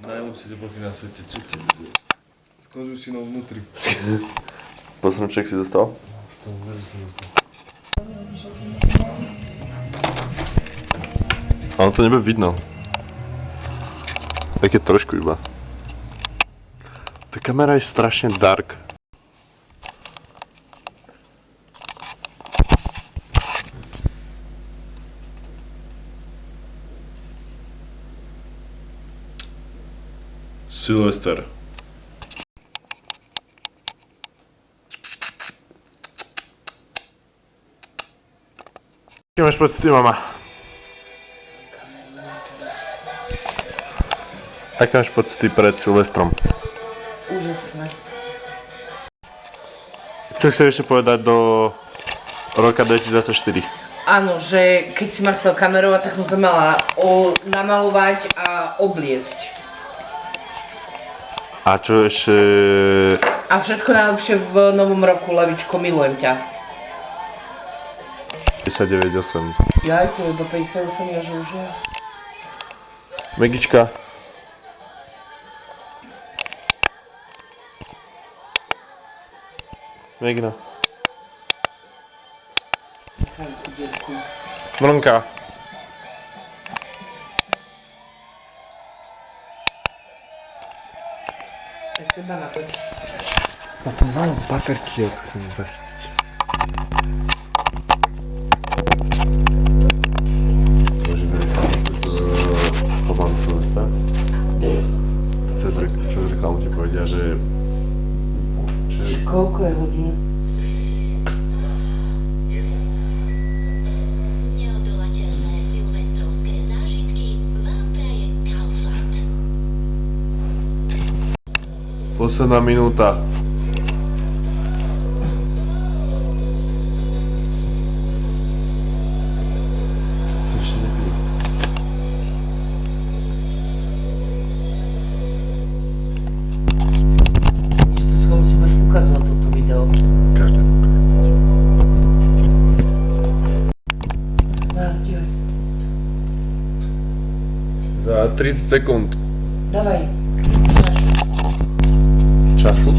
Najlepšie teploty na svete, čo ti bude? S kožušinou vnútri. Posledný si dostal? To veľmi som dostal. Ale to nebude vidno. Tak je trošku iba. Tá kamera je strašne dark. Silvester. Aké máš pocity, mama? Aké máš pocity pred Silvestrom? Úžasné. Čo chceš ešte povedať do roka 2024? Áno, že keď si ma chcel kamerovať, tak som sa mala namalovať a obliecť. A čo ešte... A všetko najlepšie v novom roku, Levičko, milujem ťa. 59,8. Jaj, to je do 58, ja že už je. Megička. Megina. Nechaj tú dierku. Mronka. Pre seba natoč. Na tom malom baterky, ja to chcem zachytiť. Môžeme pobancu lista. Cez reklamu ti povedia, že... Koľko je hodín? Neodolateľné silvestrovské zážitky vám praje Kaufland. Posledná minúta. Ešte nepím. To si budeš ukazovať toto video. Každému. Dívaj. Za 30 sekúnd. Dávaj. Času?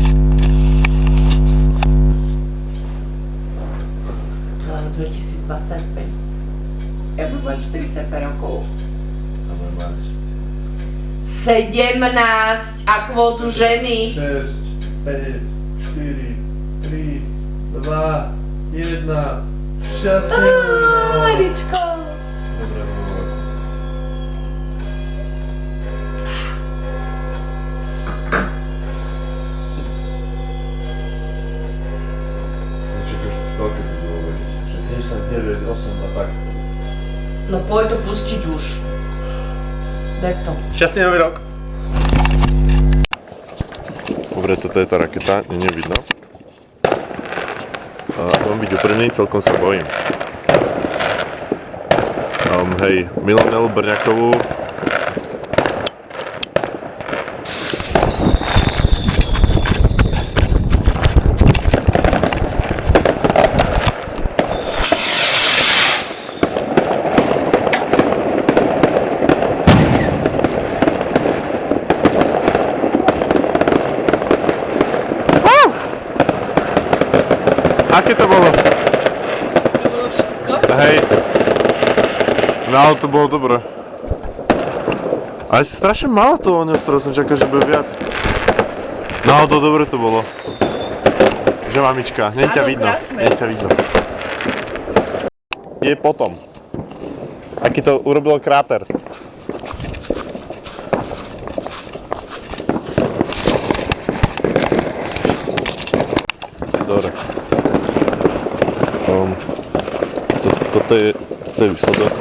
Len 2025. Ja budem mať 45 rokov. A môj máš. 17 a chôdzu ženy. 6, 5, 4, 3, 2, 1. Šťastný Levičko. Dobré nový rok. Nečakáš to stalky by bolo vedieť. Že 10, 9, 8 a tak. No poď to pustiť už. Daj to. Šťastný nový rok. Dobre, toto je tá raketa, nie je vidno. Mám byť úprimný, celkom sa bojím. Hej, Milanelu Brňakovú. Aké to bolo? To bolo všetko? Hej. No ale to bolo dobré. Ale strašne málo toho nestalo, som čakal, že bude viac. No ale to dobre to bolo. Že mamička, nie ťa Áno, vidno. krásne. Nie ťa vidno. Je potom. Aký to urobil kráter. Dobre. Toto je výsledok.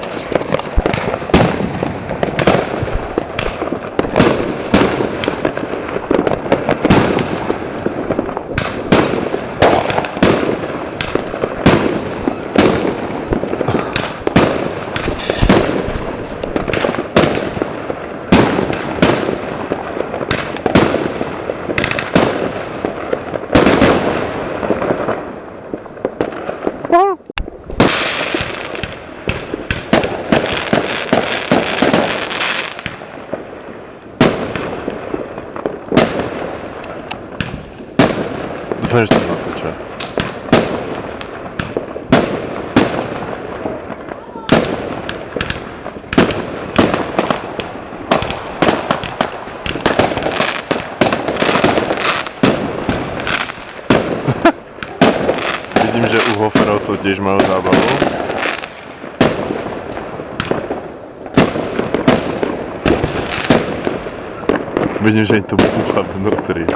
Dúfam, že to napočia. Vidím, že u Hoferovcov tiež majú zábavu. Vidím, že im to búcha vnútri.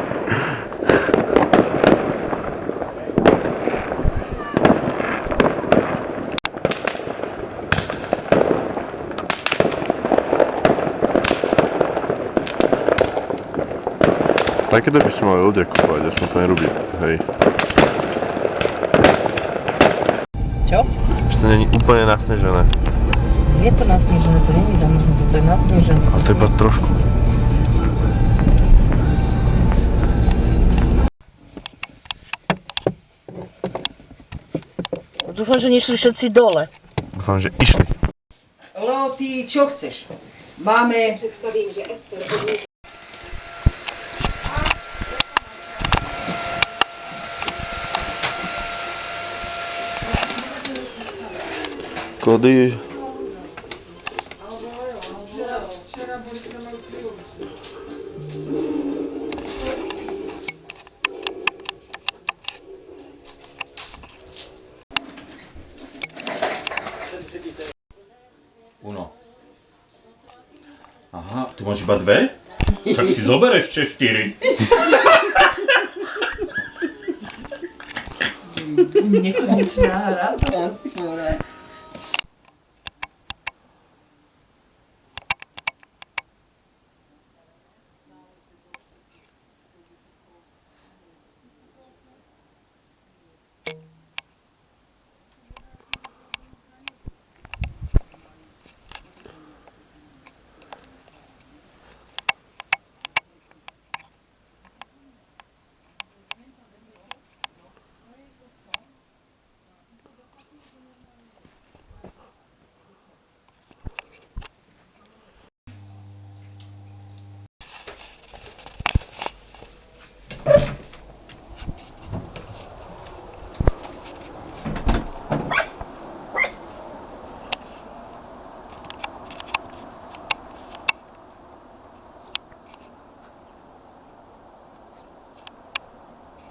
Také to by ste mali ľudia kúpovať, aspoň to nerobí, hej. Čo? Že to není úplne nasnežené. Je to nasnežené, to není zamrznuté, to je nasnežené. Ale to je iba trošku. Dúfam, že nešli všetci dole. Dúfam, že išli. Leo, ty čo chceš? Máme... Kody. Uno. Aha, ty máš iba dve? Tak si zober ešte 4. Nekonečná hra.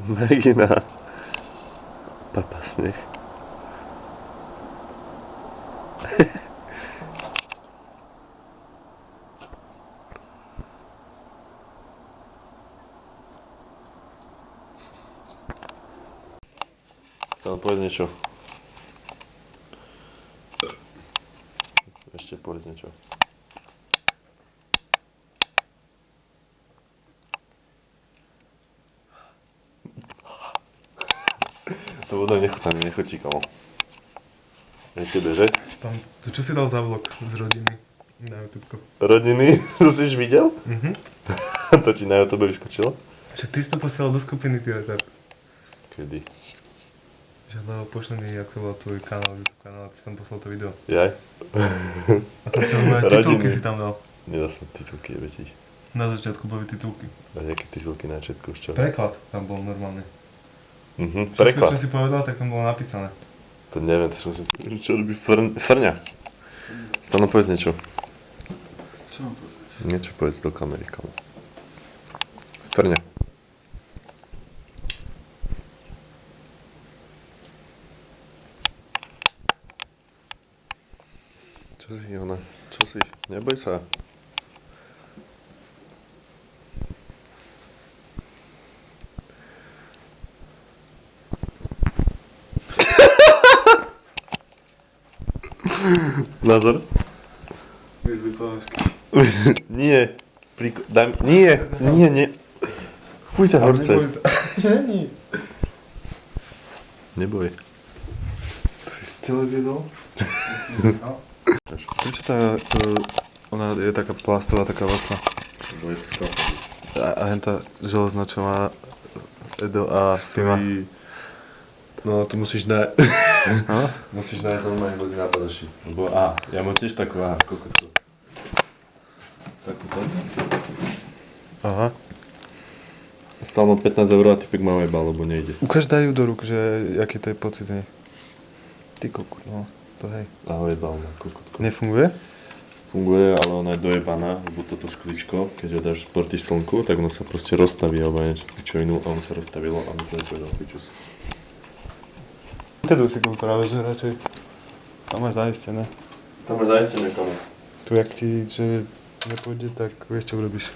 Megina. Papa sneh. Stále povedz niečo. Ešte povedz niečo. To voda nechutná, mi nechutí, kamo. Aj tebe, že? To čo si dal za vlog z rodiny na YouTube? Rodiny? To si už videl? To ti na YouTube vyskočilo? Však ty si to posielal do skupiny, ty retard. Kedy? Že Leo, pošli mi, jak to volá tvoj kanál, YouTube kanál, a ty si tam poslal to video. Jaj? A tam sa aj titulky si tam dal. Nedal som titulky, vetiť. Na začiatku boli titulky. A nejaké titulky na začiatku už čo? Preklad tam bol normálne. Preklad. Všetko, čo si povedal, tak tam bolo napísané. To neviem, to som si... Čo robí Frňa? Stano, povedz niečo. Čo mám povedať? Niečo povedz do kamery, kamo. Frňa. Čo si ona? Čo si? Neboj sa. Názor? Vyzli ponožky. Nie. Nie. Fuj sa horce. Není. Neboj. To si celé viedol? Prečo tá... ona je taká plastová, taká lacná? Lebo je to skafandr. A henta železná, čo má Edo a Sima. No, to musíš nájsť. Musíš nájsť normálne vody na padoši. Lebo ja mám tiež takú, kokotku. Takúto. Aha. Stal mám 15 € a typek ma ojebal, lebo nejde. Ukáž dajú do rúk, že aký to je pocit z nej. Ty kokot, no. To hej. A ojebal ma, kokotko. Nefunguje? Funguje, ale ona je dojebaná, lebo toto skličko, keď ho dáš proti slnku, tak ono sa proste rozstaví, alebo niečo pičovinu, a ono sa rozstavilo a mi to nepovedal pičus. Teda si koľko práve, že radšej. Tam máš zaistené. Tam máš zaistené konec. Tu jak ti, že nepôjde, tak vieš čo urobíš.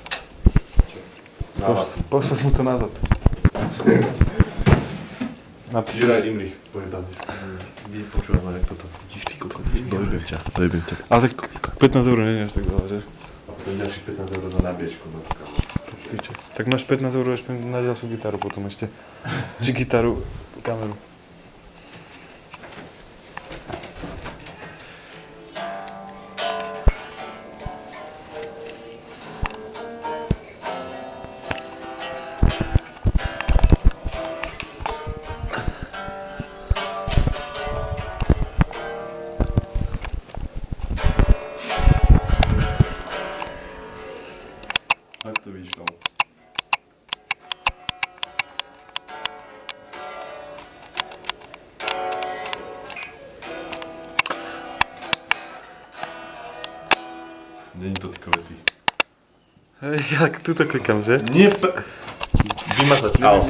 Návaz. Poslal mu to nazad. Žiraj Imrich, pojebaný. Počúvaj ma, jak toto. Vidíš ty kokot, dojebem ťa. Ale tak 15 € nie je až tak veľa, že? A potom ďalších 15 € za nabiežku. No. Piče. Tak máš 15 € ešte na ďalšiu gitaru potom ešte. Či gitaru, kameru. Tak to vyšlo. Není to takové ty. Hej, jak tu to klikám, že? Nie, vymazať, au.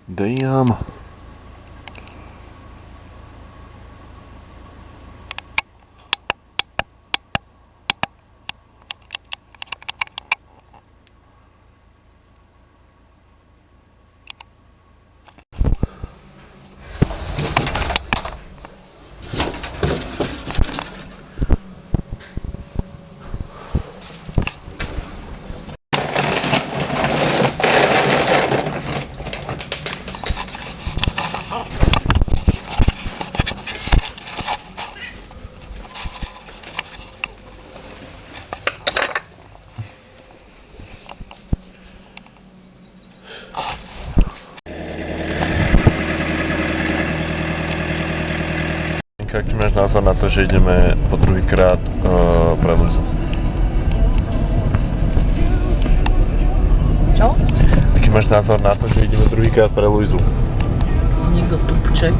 Damn. Aký máš názor na to, že ideme po druhýkrát pre Luizu? Čo? Aký máš názor na to, že ideme druhýkrát pre Luizu? Niekto tupček.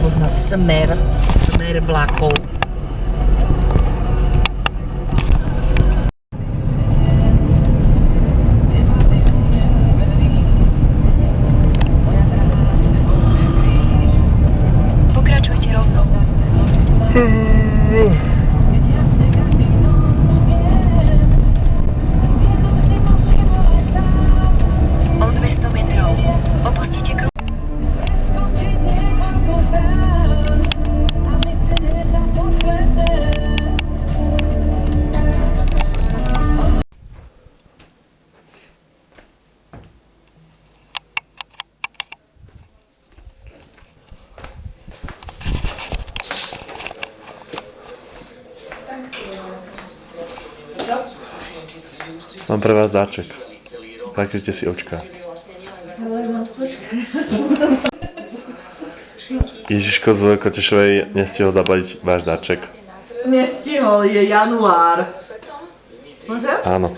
Pozná smer vlakov. Pokračujte rovno. O 200 metrov. Opustite kruh. Mám pre vás dáček. Zakryte si očka. Ježiško z Kotešovej nestihol zabaliť váš dáček. Nestihol, je január. Môžem? Áno.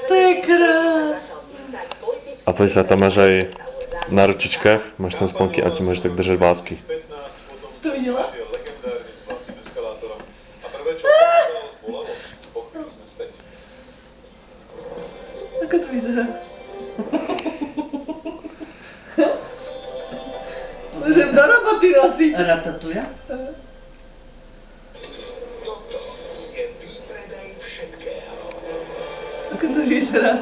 To je krásne. A poď sa, tam máš aj na ručičkách, máš tam sponky a ti môžeš tak držať vlásky. Si to videla? Ako to vyzerá? Že do roboty nosí. Ratatouille? Ako to vyzerá?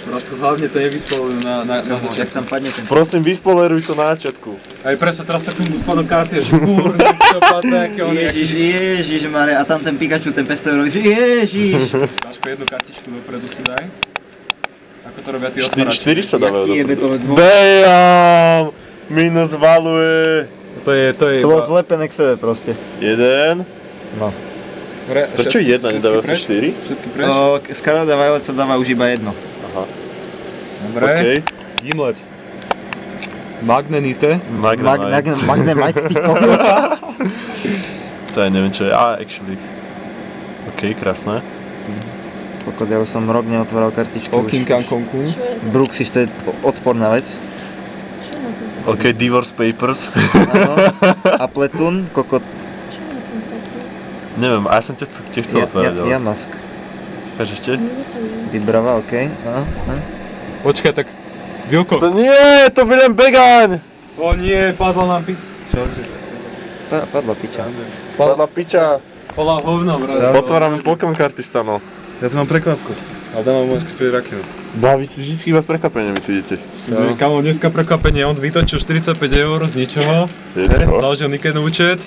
Trošku hlavne to nevyspolujú na začiatku. tam padne ten... Prosím, vyspoleruj to na začiatku. Aj presne teraz tak tomu spadol karty, že kurňa, čo padne, aký on je. Ježišmare, a tam ten Pikachu, ten pestoverový, ježiš! Dáško, jednu kartičku dopredu si daj. Ako to robia tí otvárači. 4 sa dávajú Jaký jebe to dopredu. Bejam! Minus valuje. To je To bolo zlepené k sebe proste. 1. No. Prečo 1, nedávajú sa 4? Všetky preč? Scarlet a Violet sa dáva už iba jedno. Aha. Dobre. OK. Gimlet. Magnenite. Magnemite, ty kokot. To je neviem čo je. Actually. OK, krásne. Kokot, ja už som rok neotváral kartičky. Okinkan Konkun. Bruxis, to je odporná vec. OK, Divorce Papers. Áno. A Platoon, kokot. Neviem, a ja som tiež chcel otvárať, ale... Yamask. Chceš ešte? Vybrava, okej. Počkaj, tak... Vilko. To nie, to William Begaň! O nie, padla nám Padla piča. Padla piča. Padla hovno, brate. Otvárame Pokémon karty stanov. Ja tu mám prekvapku. Ale dám vám skôr rakenu. Dá, vy ste vždy iba s prekvapeniami, tu idete. Kamo, dneska prekvapenie, on vytočil 45 € z ničoho. Založil Niken účet.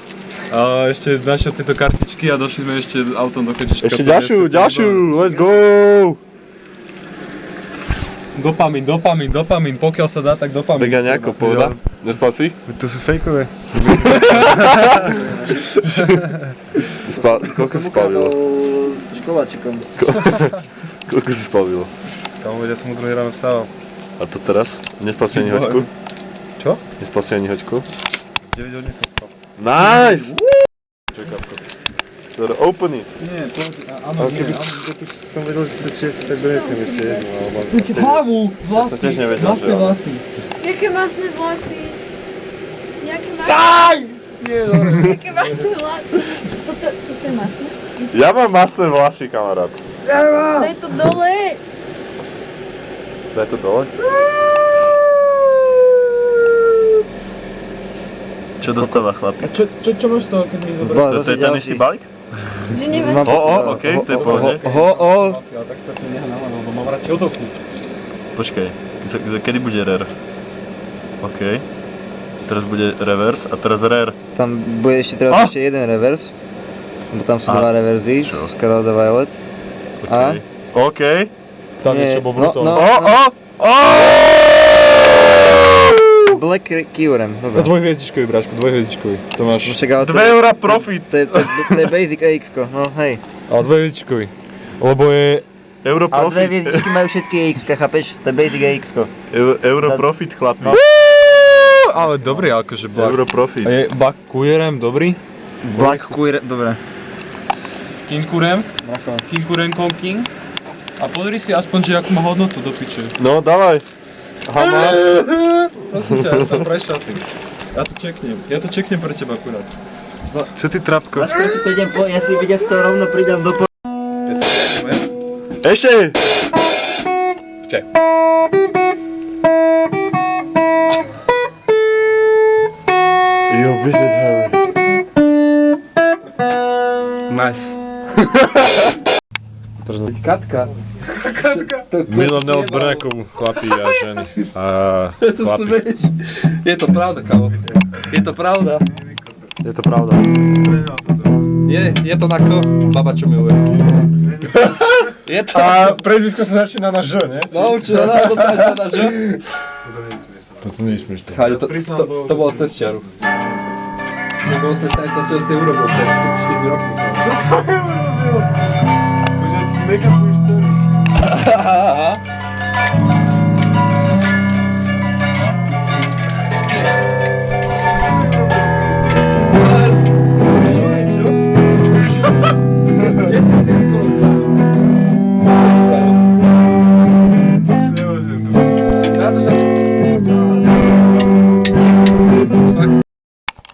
A ešte našiel tieto kartičky a došli sme ešte autom do Kečička. Ešte ďalšiu, let's go! Dopamín, pokiaľ sa dá, tak dopamín. Vega nejako, pohoda? Nespal si? To sú fejkové. Koľko si spavilo? Školáčikom. Koľko si spavilo? Kamo, ja som o 2 ráno vstával. A to teraz? Nespal si ani hoďku? Čo? Nespal si ani hoďku? 9 hodín som spal. Nice! Dobre, open it. Nie, Ale keby som vedel, že sa tak donesiem ešte jednu, alebo... Hlavu, Ja som tiež nevedel, že áno. Jaké masné vlasy. Jaké masné... Saj! Nie, dobre. Jaké masné vlasy. Toto je masné? Ja mám masné vlasy, kamarát. Daj to dole. Daj to dole. Čo dostáva chlapi? Čo máš to, keď mi zoberieš? To je ten istý balík? Že nevadí. Okej, to je v pohode. Ale tak sa to nehnala, lebo mám radšej otovky. Počkaj, kedy bude rare? OK. Teraz bude reverse a teraz rare. Tam bude ešte teraz ešte jeden reverse. Lebo tam sú dva reverzy, Scarlet a Violet. OK. Tam niečo bobruto. Black Kyurem, dobre. Dvojhviezdičkový, bráčku, dvojhviezdičkový. To máš... 2 € profit! To je basic AX-ko, no hej. Ale dvojhviezdičkový. Lebo je... Euro A profit. 2 hviezdičky majú všetky AX-ka, chápeš? To je basic AX-ko. Euro profit, chlapi. Ale dobrý, akože Black. Euro profit. A je Black Kyurem dobrý? Black Kyurem, dobre. Kinkurem? Kinkurem King. A pozri si aspoň, že akú má hodnotu do piče. No, dávaj. Hama. Prosím ťa, ja som prešiel. Ja to čeknem pre teba akurát. Čo ty trapko? Počkaj, si to idem ja si vidia z toho rovno pridám do Ešte! Čakaj. Jo, visit Harry. Nice. Katka. Milan neodborné komu chlapí a ženy. A chlapi. Je to pravda, kámo. Je to pravda. Je to pravda. Je to nako baba, čo miluje. Je to... A prezvisko sa začína na Ž, ne? No určite, to začína na Ž. Toto nie je smiešné. Cháde, to bolo cez čiaru. Nebolo smiešné to, čo si urobil pred 4 roky. Čo som urobil? Počkaj, ty si make-upuješ story.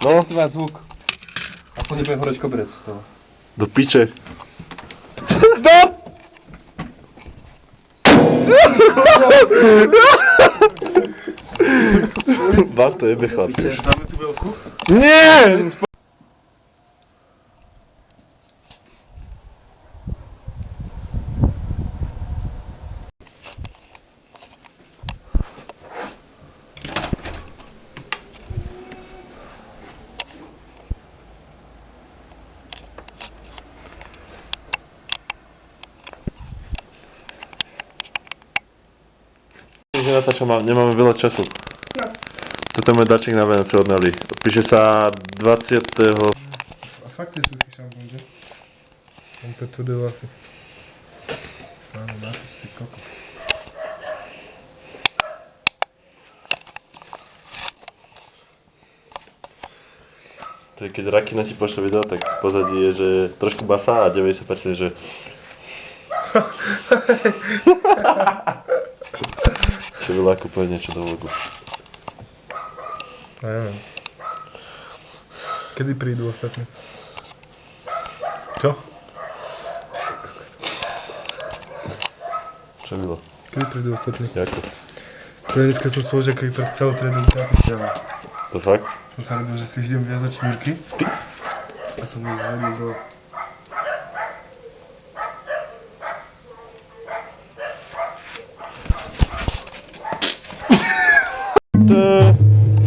No, Tvá zvuk. Aspoň nebudem horeť koberec z toho. do piče. Bar to jebe, chlapi. Dáme tu veľkú? Nie! že natáčam, nemáme veľa času. Toto je môj darček na Vianoce od Nelly. Píše sa 20. A fakt je suchý šampón, že? On to tvrdé vlasy. Áno, natoč si koko. To je, keď Rakina ti pošle video, tak v pozadí je, že trošku basa a 90% že... Čo veľa ako povedať niečo do vlogu. A ja viem. Kedy prídu ostatní? Čo? Čo bylo? Kedy prídu ostatní? Jako? Dneska som spolužiakovi pred celou triedou ťa. To fakt? Som sa vedel, že si idem viazať šňúrky. A som ich hodil do...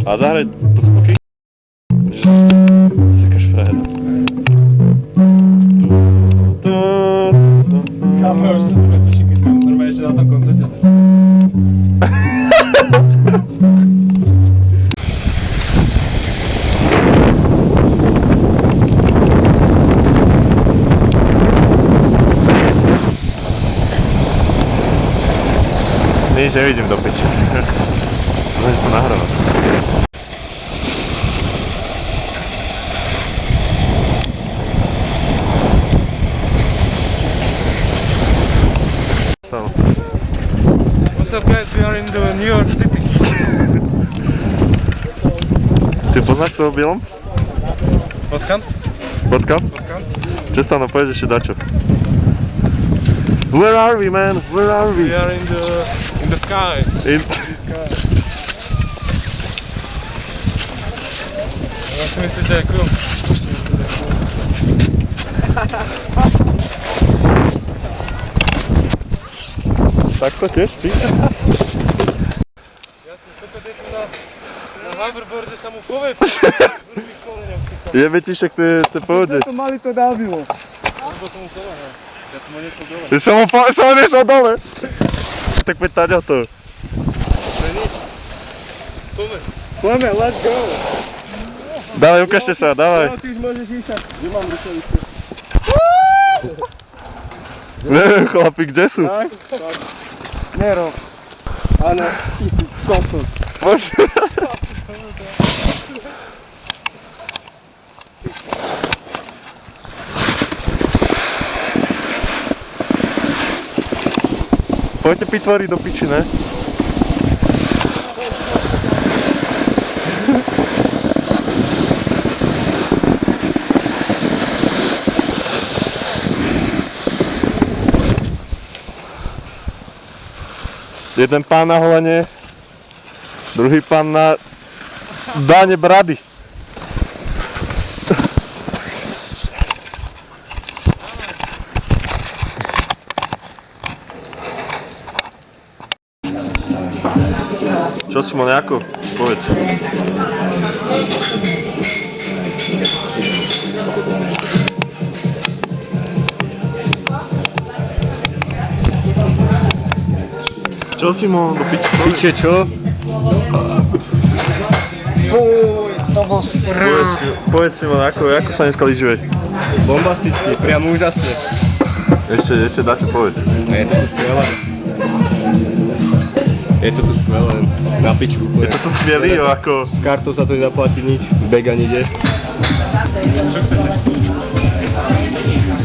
A zahraj to spokoj. Sekaš frajera. Kámo, ja už sa dobre teším, keď budem normálne ešte na tom koncerte. Nič nevidím do piči. Môžeš to nahrávať. Stalo. What's up guys, we are in the New York City. Ty poznáš toho bielom? Odkam? Bodkam? Čo stano, povedz ešte dačo. Where are we, man? Where are we? We are in the sky. In... Ja si myslím, že je cool. Takto tiež, ty? Ja som kokot na hoverboarde sa mu povie. Jebe ti, však to je pohode. To mali to dávilo. Lebo som mu pomáhal. Ja som ho nesol dole. Ty som ho nesol dole. Tak poď taďa to. To je nič. Poďme, let's go. Dávaj, ukážte sa, dávaj. Ty už môžeš ísť. Kde mám rukavičku? Neviem, chlapi, kde sú? Tak. Nero. Áno, ty si kokot. Poď. Poďte pitvoriť do piči, ne? Jeden pán na holenie, druhý pán na dáne brady. Čo Simon, ako? Povedz. Čo Simon, do piči? Piče, čo? Fuj, to bol Povedz Simon, ako sa dneska lyžuje? bombasticky, priam úžasne. Ešte dačo povedz. Je to tu skvelé. Je to tu skvelé, na pičku. Je to tu skvelý, ako... Kartou sa tu nezaplatí nič, bega nejde.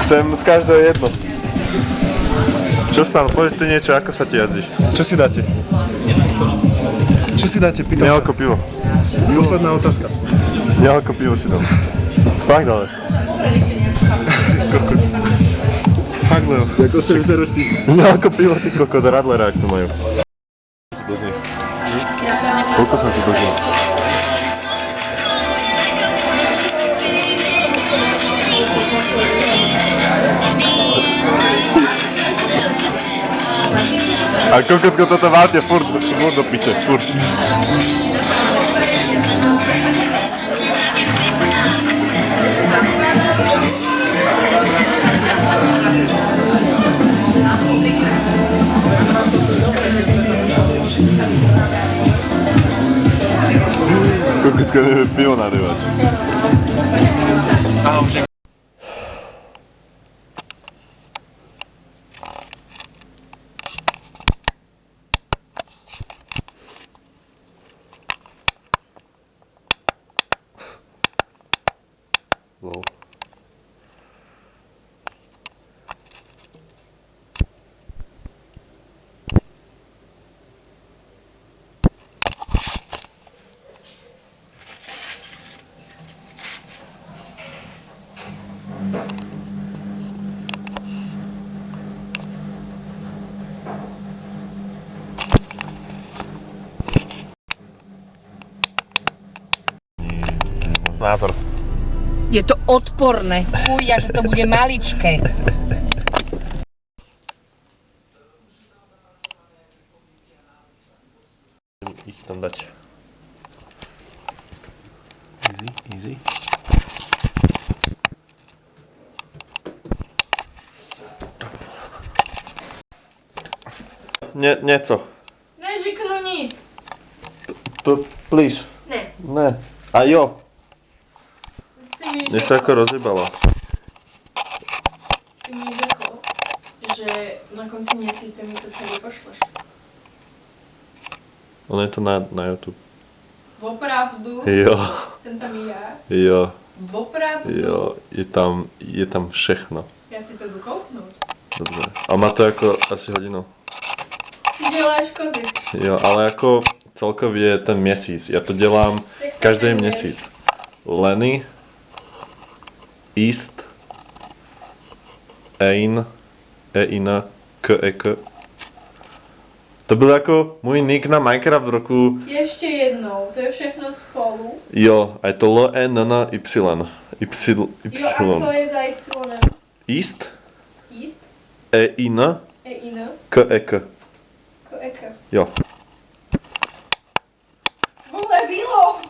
Chcem z každého jedno. Čo Stan, povedz ty niečo, ako sa ti jazdíš? Čo si dáte? Čo si dáte, pýtam sa. Nealko pivo. Posledná otázka. Nealko pivo si dám. Fakt ale. Fakt Leo. Ako ste vyzeroští? Nealko pivo, ty kokot, Radlera, ak to majú. Do z nich. Koľko som tu dožil? A kokotko toto máte furt do piče, furt. Dneska nevie pivo nalievať. Lol. Názor. Je to odporné. Fuj, a že to bude maličké. Ich tam dať. Easy, easy. Nieco. Nežiknu nic. Please. Ne. Ne. A jo. Si mi Mne sa ako rozjebala. si mi řekl, že na konci měsíce mi to celý pošleš. Ono je to na YouTube. Opravdu? Jo. Jsem tam i já? Jo. Opravdu? Jo. Je tam všechno. Já si to jdu kouknout. Dobře. A má to jako asi hodinu. Ty děláš kozy. Jo, ale jako celkově ten měsíc. Já to dělám Jak se každý jmenuješ? měsíc. Lenny, East, Ein, Eina, K. To byl jako můj nick na Minecraft v roku. Ještě jednou, to je všechno spolu. Jo, a je to L-E-N-N-Y. Jo, a co je za Y? East, East? Eina, E-I-N? K. K-E-K. Jo. Vole, bylo!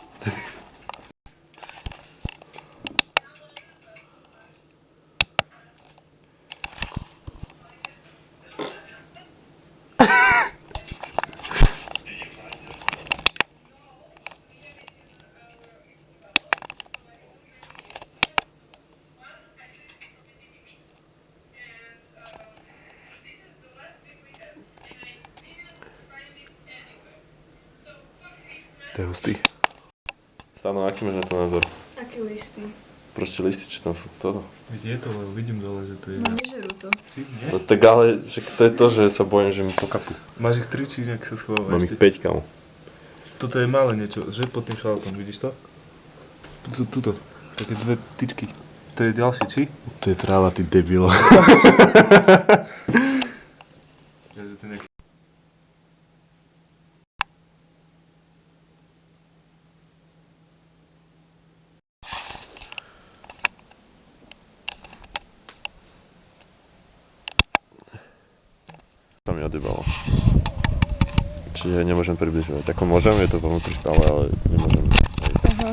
To je hustý. Stano, aký máš na to názor? Aký listy? Proste listy, čo tam sú toto. Je to, lebo vidím dole, že to je. No nežeru to. Či nie? No tak ale, že to je to, že sa bojím, že mi pokapú. Máš ich 3, či nejak sa schovávaš? Mám ich 5, kamo. Toto je malé niečo, že pod tým šaltom, vidíš to? Tuto. Také dve tyčky. To je ďalší, či? To je tráva, ty debilo. Že ten nejaký... To mi odjebalo. Čiže nemôžem približovať. Ako môžem, je to vnútri stále, ale nemôžem. Aha.